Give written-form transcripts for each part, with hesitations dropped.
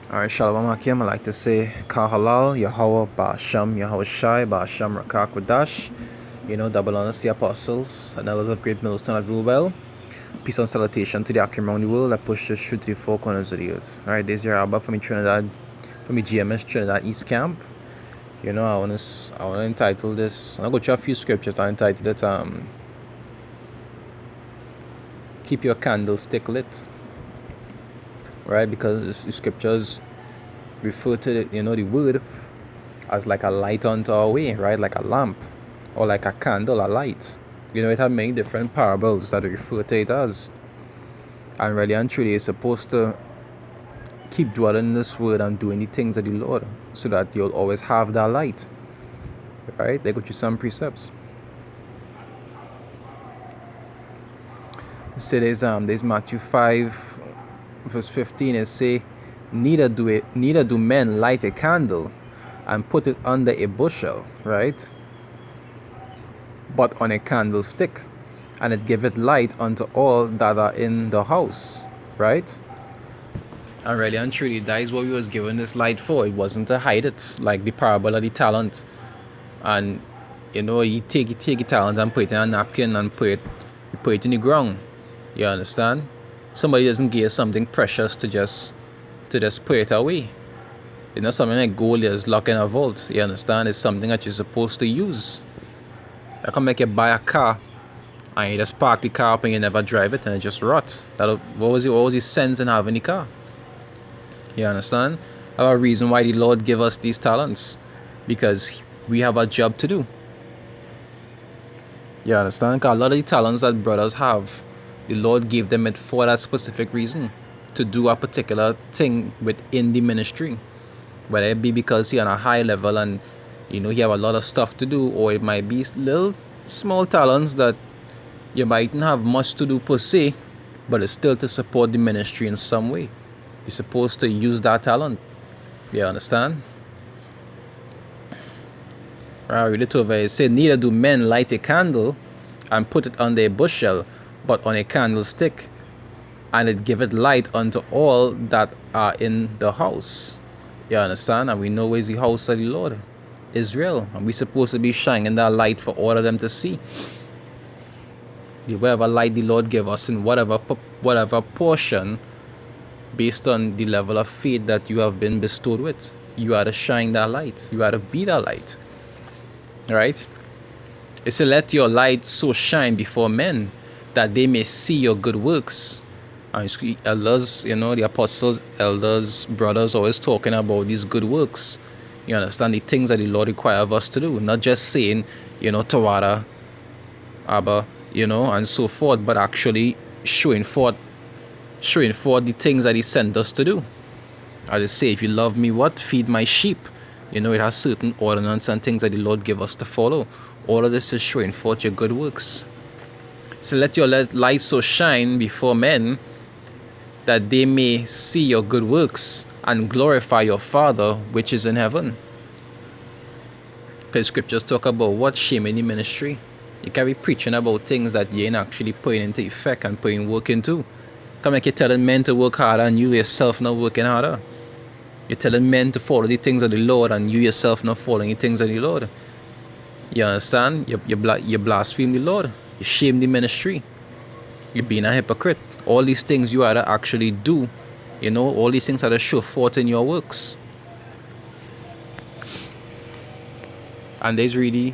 Alright, Shalom Akim. I like to say Kahalal, Yahweh, Ba'asham, Yahweh Shai, Ba'asham, Rakak, Wadash. Double honors the apostles and elders of Great Millstone that rule well. Peace and salutation to the Akim around the world that pushes through to the four corners of the earth. Alright, this is your Abba from Trinidad, from the GMS Trinidad East Camp. I wanna entitle this. I'll go to a few scriptures. I entitled it Keep Your Candlestick Lit. Right, because the scriptures refer to the word as like a light unto our way, right? Like a lamp or like a candle, a light. It had many different parables that refer to it as. And really and truly, it's supposed to keep dwelling in this word and doing the things of the Lord so that you'll always have that light. Right? They go to some precepts. So there's Matthew 5 verse 15. It say, neither do men light a candle and put it under a bushel, right? But on a candlestick, and it giveth light unto all that are in the house, right? And really and truly, that is what we was given this light for. It wasn't to hide it, like the parable of the talent. And you take your talent and put it in a napkin and put it in the ground. You understand? Somebody doesn't give you something precious to just put it away. It's not something like gold is locked in a vault. You understand? It's something that you're supposed to use. I can make you buy a car and you just park the car up and you never drive it and it just rot. What was the sense in having the car? You understand? Our reason why the Lord give us these talents, because we have a job to do. You understand? Because a lot of the talents that brothers have, the Lord gave them it for that specific reason, to do a particular thing within the ministry. Whether it be because you're on a high level and you have a lot of stuff to do, or it might be little small talents that you mightn't have much to do per se, but it's still to support the ministry in some way. You're supposed to use that talent. You understand? I read it over. It said, neither do men light a candle and put it under a bushel, but on a candlestick, and it giveth light unto all that are in the house. You understand? And we know where's the house of the Lord, Israel, and we're supposed to be shining that light for all of them to see. Whatever light the Lord give us in whatever portion, based on the level of faith that you have been bestowed with, you are to shine that light. You are to be that light. Right? It said, let your light so shine before men that they may see your good works. And elders, the apostles, elders, brothers, always talking about these good works. You understand? The things that the Lord requires of us to do. Not just saying, Tawada, Abba, and so forth, but actually showing forth the things that He sent us to do. As I say, if you love me, feed my sheep. It has certain ordinances and things that the Lord give us to follow. All of this is showing forth your good works. So let your light so shine before men that they may see your good works and glorify your Father which is in heaven. Because scriptures talk about what shame in the ministry. You can be preaching about things that you ain't actually putting into effect and putting work into. Come like you're telling men to work harder and you yourself not working harder. You're telling men to follow the things of the Lord and you yourself not following the things of the Lord. You understand? You blaspheme the Lord. You shame the ministry. You're being a hypocrite. All these things you are to actually do. All these things are to show forth in your works. And there's really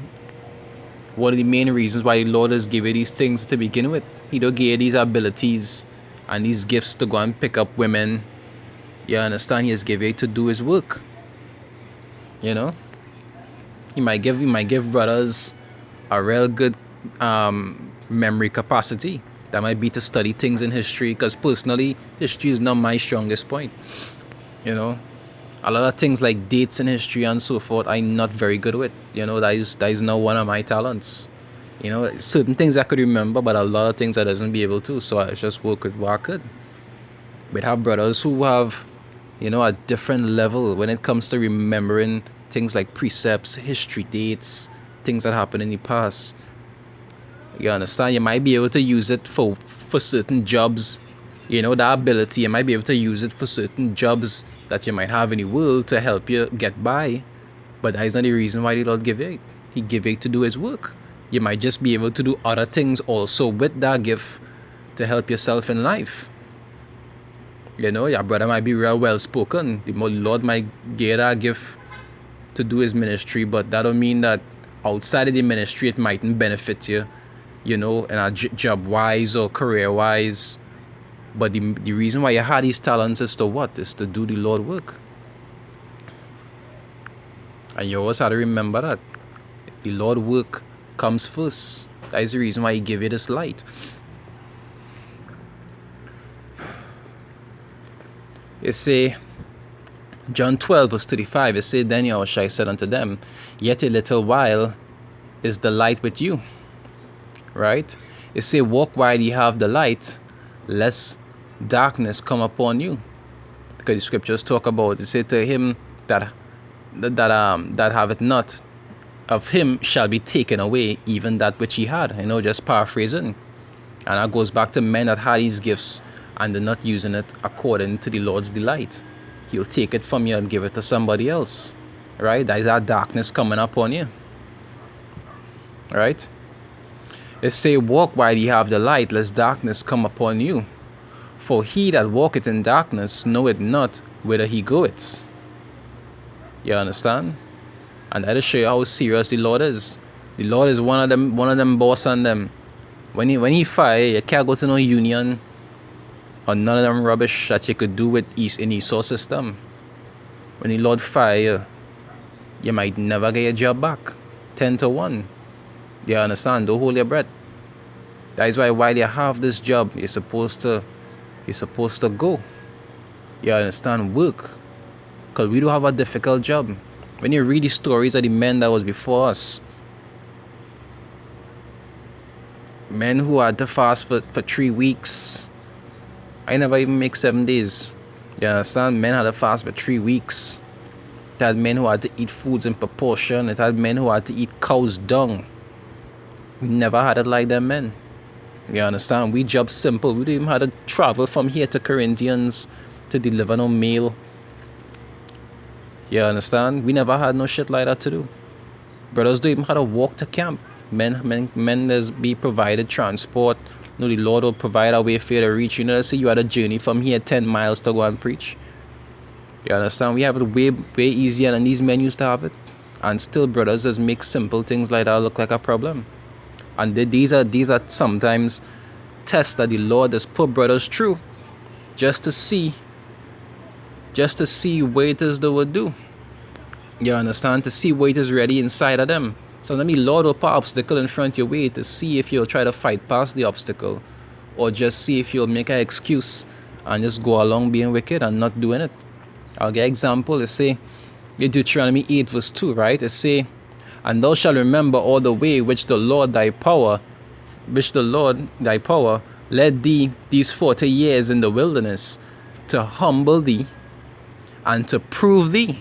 one of the main reasons why the Lord has given you these things to begin with. He don't give you these abilities and these gifts to go and pick up women. You understand? He has given you to do His work. He might give brothers a real good memory capacity. That might be to study things in history, because personally, history is not my strongest point. A lot of things like dates in history and so forth, I'm not very good with. That is not one of my talents. Certain things I could remember, but a lot of things I doesn't be able to. So I just work with what I could. We'd have brothers who have, a different level when it comes to remembering things like precepts, history dates, things that happened in the past. You understand? You might be able to use it for certain jobs, That ability, you might be able to use it for certain jobs that you might have in the world to help you get by. But that is not the reason why the Lord give you it. He give you it to do his work. You might just be able to do other things also with that gift to help yourself in life. Your brother might be real well spoken. The Lord might give that gift to do his ministry, but that don't mean that outside of the ministry it mightn't benefit you, in a job wise or career wise. But the reason why you had these talents is to what? Is to do the Lord work. And you always have to remember that the Lord work comes first. That is the reason why he gave you this light. It say, John 12 verse 35, it said, Then Yahushua said unto them, Yet a little while is the light with you. Right? It say, Walk while ye have the light, lest darkness come upon you. Because the scriptures talk about, it say, to him that have it not, of him shall be taken away even that which he had. Just paraphrasing. And that goes back to men that had these gifts and they're not using it according to the Lord's delight. He'll take it from you and give it to somebody else. Right? That is that darkness coming upon you. Right? It say, Walk while ye have the light, lest darkness come upon you. For he that walketh in darkness knoweth not whither he goeth. You understand? And that'll show you how serious the Lord is. The Lord is one of them boss on them. When he fire, you can't go to no union or none of them rubbish that you could do with in the source system. When the Lord fire you, you might never get your job back. 10 to 1. You understand? Don't hold your breath. That is why while you have this job, you're supposed to go. You understand? Work. Because we do have a difficult job. When you read the stories of the men that was before us, men who had to fast for 3 weeks. I never even make 7 days. You understand? Men had to fast for 3 weeks. It had men who had to eat foods in proportion. It had men who had to eat cow's dung. We never had it like them men. You understand? We job simple. We didn't even have to travel from here to Corinthians to deliver no mail. You understand? We never had no shit like that to do. Brothers don't even have to walk to camp. Men there's be provided transport. The Lord will provide a way for you to reach. Let's say you had a journey from here 10 miles to go and preach. You understand? We have it way easier than these men used to have it. And still brothers just make simple things like that look like a problem. And these are sometimes tests that the Lord has put brothers through just to see what it is they would do. You understand? To see what it is ready inside of them. Sometimes the Lord will put an obstacle in front of your way to see if you'll try to fight past the obstacle, or just see if you'll make an excuse and just go along being wicked and not doing it. I'll give an example. Let's say Deuteronomy 8 verse 2, right? It say, And thou shalt remember all the way which the Lord thy power led thee these 40 years in the wilderness, to humble thee and to prove thee,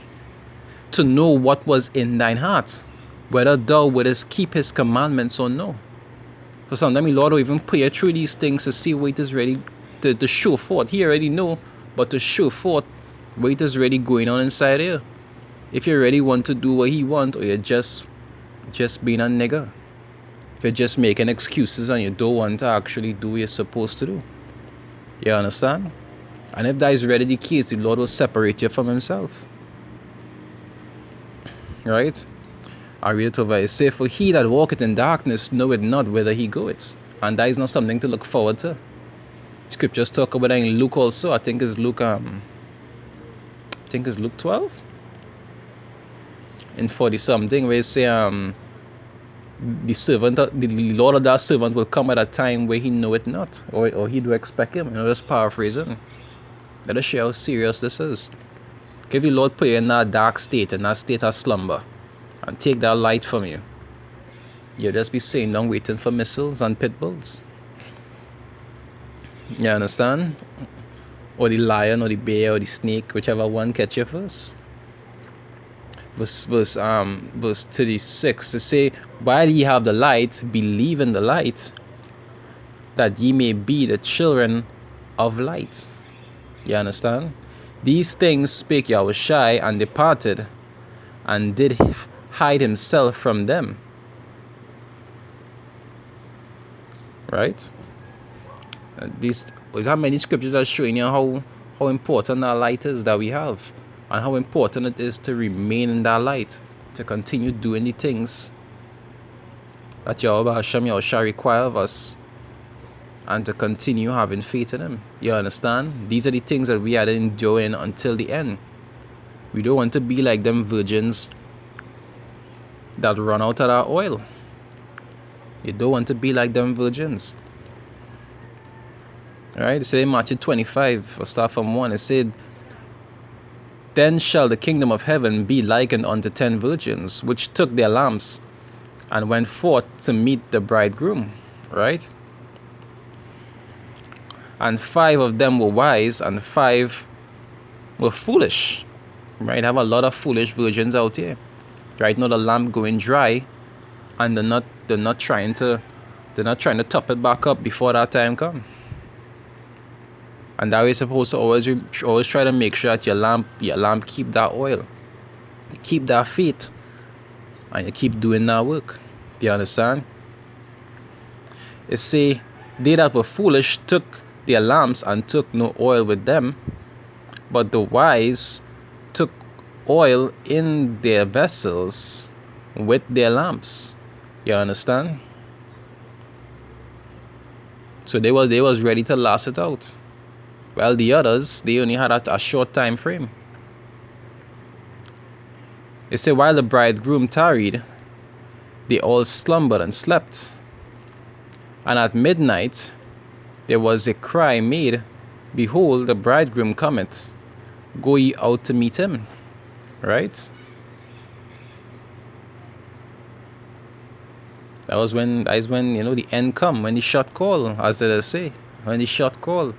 to know what was in thine heart, whether thou wouldest keep his commandments or no. So sometimes the Lord will even put you through these things to see what it is ready to show forth. He already know, but to show forth what it is really going on inside here. If you really want to do what he want, or you're just being a nigger. If you're just making excuses and you don't want to actually do what you're supposed to do. You understand? And if that is really the case, the Lord will separate you from himself. Right? I read it over. It says, For he that walketh in darkness knoweth not whither he goeth. And that is not something to look forward to. Scriptures talk about that in Luke also. I think it's Luke 12. In 40 something, where it say the Lord of that servant will come at a time where he knoweth not, or he do expect him. Just paraphrasing. Let us show how serious this is. If the Lord put you in that dark state, in that state of slumber, and take that light from you, you'll just be sitting down waiting for missiles and pit bulls. You understand? Or the lion, or the bear, or the snake, whichever one catch you first. Verse 36, to say, While ye have the light, believe in the light, that ye may be the children of light. You understand? These things spake Yahushai and departed, and did hide himself from them. Right? These how many scriptures are showing you how important that light is that we have, and how important it is to remain in that light, to continue doing the things that Yahweh Hashem Yahushua require of us, and to continue having faith in him. You understand? These are the things that we are enduring until the end. We don't want to be like them virgins that run out of our oil. You don't want to be like them virgins. Alright, it said in Matthew 25, I'll start from 1, it said, Then shall the kingdom of heaven be likened unto 10 virgins, which took their lamps, and went forth to meet the bridegroom. Right? And 5 of them were wise, and 5 were foolish. Right? Have a lot of foolish virgins out here. Right now the lamp going dry, and they're not trying to top it back up before that time comes. And that way you're supposed to always try to make sure that your lamp keep that oil, you keep that faith, and you keep doing that work. Do you understand? It say, they that were foolish took their lamps and took no oil with them, but the wise took oil in their vessels with their lamps. You understand? So they was ready to last it out. Well, the others, they only had a short time frame. It said, while the bridegroom tarried, they all slumbered and slept. And at midnight there was a cry made, Behold, the bridegroom cometh, go ye out to meet him. Right? That is when the end come, when the shot call, as they say, when the shot call.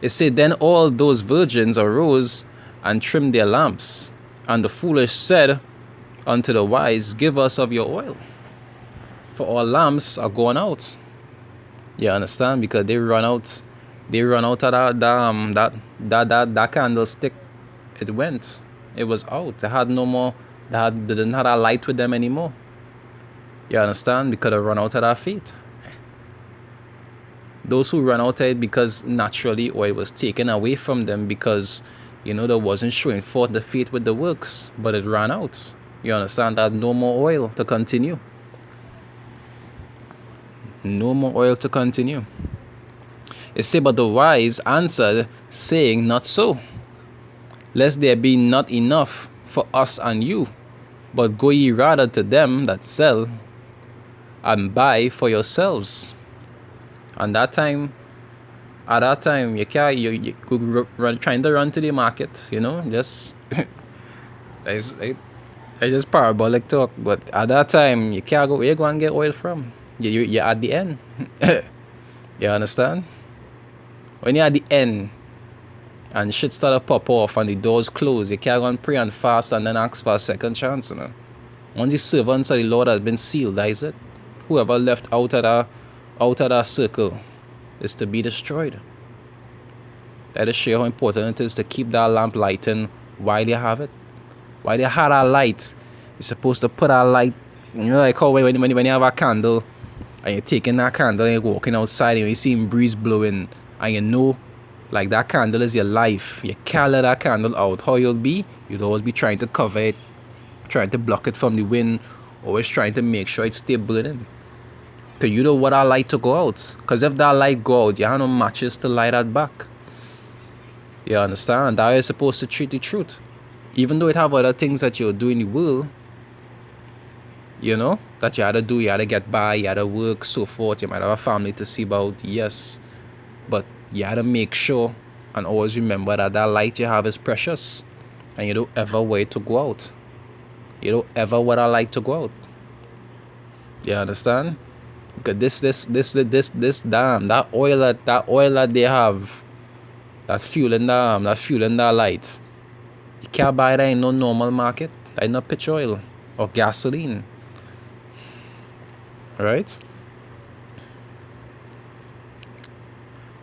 It said, then all those virgins arose and trimmed their lamps. And the foolish said unto the wise, Give us of your oil, for our lamps are going out. You understand? Because they run out of that candlestick. It went. It was out. They had no more. They didn't have that light with them anymore. You understand? Because they run out of that faith. Those who run out of it because naturally oil was taken away from them because they wasn't showing forth the faith with the works, but it ran out. You understand? That no more oil to continue. No more oil to continue. It said, but the wise answered, saying, Not so, lest there be not enough for us and you, but go ye rather to them that sell, and buy for yourselves. And at that time, you could trying to run to the market, just it's just parabolic talk. But at that time, you can't go. Where you go and get oil from? You're at the end. You understand? When you're at the end and shit start to pop off and the doors close, you can't go and pray and fast and then ask for a second chance. Once the servants of the Lord has been sealed, that is it. Whoever left out of that circle is to be destroyed. That is show how important it is to keep that lamp lighting while you have it. While you have that light, you're supposed to put that light. Like how when you have a candle and you're taking that candle and you're walking outside and you see breeze blowing and like that candle is your life. You can't let that candle out. How you'll always be trying to cover it, trying to block it from the wind, always trying to make sure it stay burning. Because you don't want that light to go out. Because if that light go out, you have no matches to light that back. You understand? That is supposed to treat the truth. Even though it have other things that you're doing in the world, that you had to do, you had to get by, you had to work, so forth. You might have a family to see about, yes. But you had to make sure and always remember that light you have is precious. And you don't ever want it to go out. You don't ever want that light to go out. You understand? Because that oil that they have, that fueling that light, you can't buy that in no normal market. That is not pitch oil or gasoline. Right?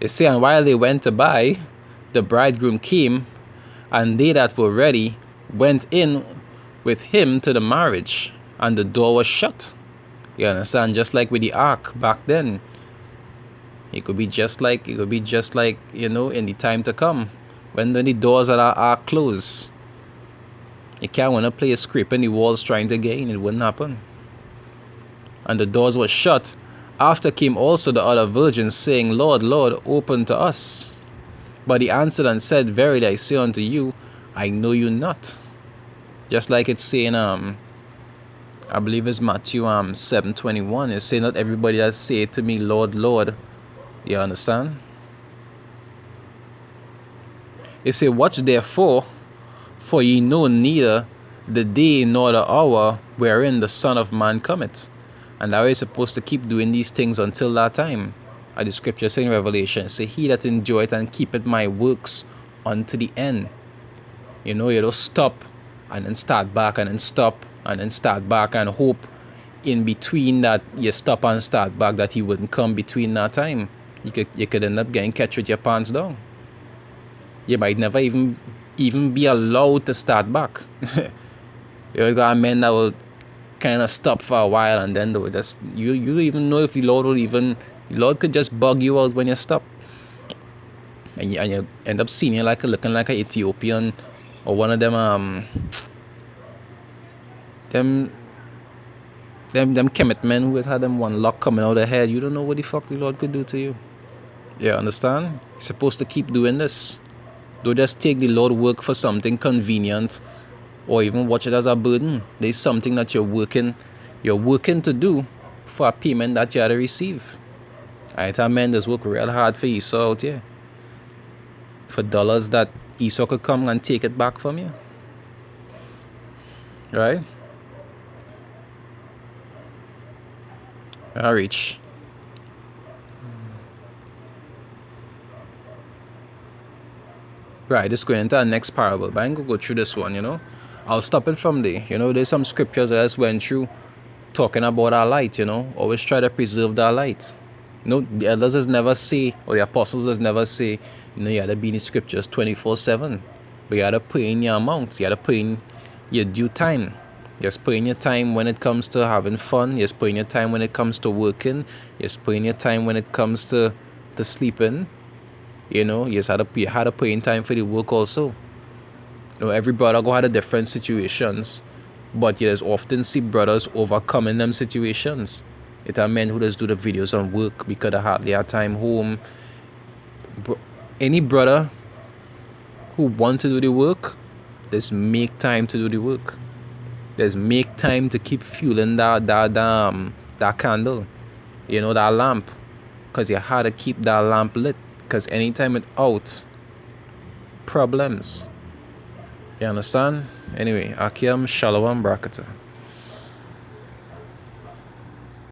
It say, and while they went to buy, the bridegroom came, and they that were ready went in with him to the marriage, and the door was shut. You understand? Just like with the ark back then. It could be just like in the time to come, when the doors of the ark close. You can't want to play a scraping the walls trying to get in. It wouldn't happen. And the doors were shut. After came also the other virgins, saying, Lord, Lord, open to us. But he answered and said, Verily I say unto you, I know you not. Just like it's saying, I believe it's Matthew 7:21. It's saying, not everybody that say to me, Lord, Lord. You understand? It say, watch therefore, for ye know neither the day nor the hour wherein the Son of Man cometh. And that way you're supposed to keep doing these things until that time. As the scripture says in Revelation, say, he that enjoyeth and keepeth my works unto the end. You don't stop and then start back and then stop and then start back and hope in between that you stop and start back that he wouldn't come between that time. You could end up getting catch with your pants down. You might never even be allowed to start back. You got men that will kind of stop for a while, and then they will just you don't even know if the Lord could just bug you out when you stop, and you end up seeing you looking like an Ethiopian or one of them them Kemet men who had them one lock coming out of their head. You don't know what the fuck the Lord could do to you. You understand? You're supposed to keep doing this. Don't just take the Lord work for something convenient or even watch it as a burden. There's something that you're working to do for a payment that you had to receive. I tell men, just work real hard for Esau out here. For dollars that Esau could come and take it back from you. Right? I reach. Right, just going into the next parable, but I'm going to go through this one, I'll stop it from there. There's some scriptures that I just went through talking about our light, Always try to preserve that light. The elders has never say, or the apostles has never say, you had to be in the scriptures 24/7. But you had to put in your amount. You had to put in your due time. Just put in your time when it comes to having fun. Just put in your time when it comes to working. Just put in your time when it comes to sleeping. You just had to put in time for the work also. Every brother go had a different situations, but you just often see brothers overcoming them situations. It are men who just do the videos on work because they hardly have time home. Any brother who want to do the work, just make time to do the work. Just make time to keep fueling that candle, that lamp, because you had to keep that lamp lit. Because anytime it's out, problems. You understand? Anyway, Akim Shalom Brakata.